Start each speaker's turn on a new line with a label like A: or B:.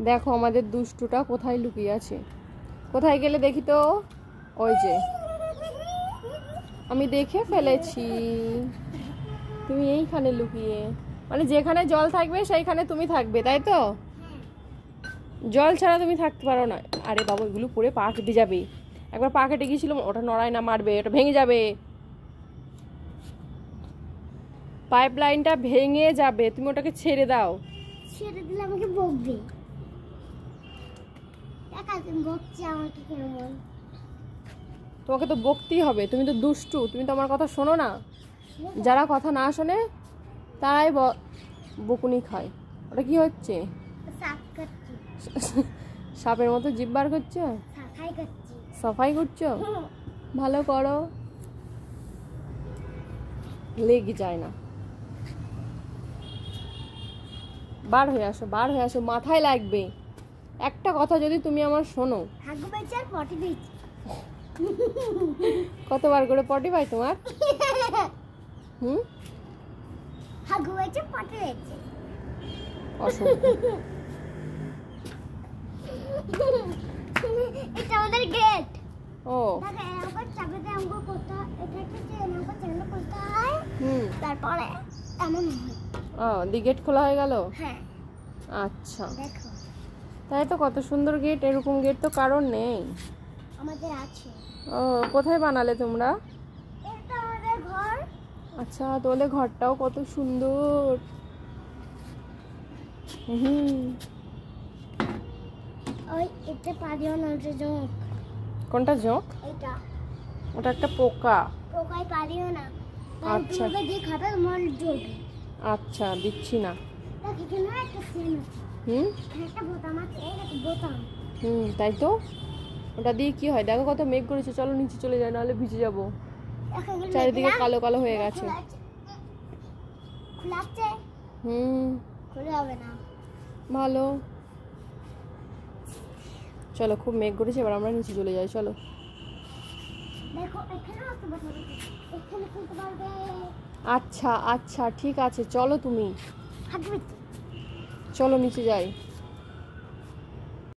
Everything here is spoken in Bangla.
A: দেখো আমাদের দুষ্টুটা কোথায় লুকিয়ে আছে। কোথায় গেলে দেখি তো। ওই যে আমি দেখে ফেলেছি, তুমি এইখানে লুকিয়ে, মানে যেখানে জল থাকবে সেইখানে তুমি থাকবে, তাই তো? জল ছাড়া তুমি থাকতে পারো না। আরে বাবা, এগুলো পরে পা কেটে যাবে। একবার পা কেটে গিয়েছিল, ওটা নড়ায় না, মারবে, ওটা ভেঙে যাবে, পাইপ লাইনটা ভেঙে যাবে। তুমি ওটাকে ছেড়ে দাও।
B: ছেড়ে দিলে আমাকে বকবে। একা তুমি বকছি আমাকে কেমন?
A: তোমাকে তো বকতেই হবে, তুমি তো দুষ্টু, তুমি তো আমার কথা শোনো না। যারা কথা না শোনে তারাই বকুনি খায়। ওটা কি হচ্ছে? সাপের মতো জিভ বার করছো? সাফাই করছো? ভালো করো, লেগে যায় না। বার হয়ে আসো, বার হয়ে আসো, মাথায় লাগবে। একটা কথা যদি তুমি আমার শোনো। কতবার করে পটি পাই তোমার?
B: এটা আমাদের গেট।
A: ও
B: তারপরে এমন
A: দি গেট খোলা হয়ে গেল।
B: হ্যাঁ
A: আচ্ছা,
B: দেখো
A: তাই তো, কত সুন্দর গেট। এরকম গেট তো কারণ নেই,
B: আমাদের আছে।
A: ও কোথায় বানালে তোমরা?
B: এটা আমাদের ঘর।
A: আচ্ছা, তোমাদের ঘরটাও কত সুন্দর।
B: ওই এটা পারিও না, ওটা জোক।
A: কোনটা জোক?
B: এটা,
A: ওটা একটা পোকা।
B: পোকাই পারিও না।
A: আচ্ছা
B: তুমি দিয়ে খাবে মন জোক।
A: আচ্ছা, দিচ্ছি না।
B: দেখি কেন একটা সিন আছে। একটা বোতাম আছে, এই দেখো বোতাম।
A: তাই তো, ওটা দিয়ে কি হয়? দেখো কত মেঘ করেছে, চলো নিচে চলে যাই, নাহলে ভিজে যাবো। চারিদিকে কালো কালো হয়ে গেছে।
B: খোলাচ্ছে? খুলে হবে না।
A: ভালো, চলো, খুব মেঘ করেছে, এবার আমরা নিচে চলে যাই, চলো।
B: দেখো এখানে আসতে পারবে, এখানে খুলতে পারবে।
A: আচ্ছা আচ্ছা, ঠিক আছে, চলো তুমি,
B: হাঁটবে।
A: চলো নিচে যাই।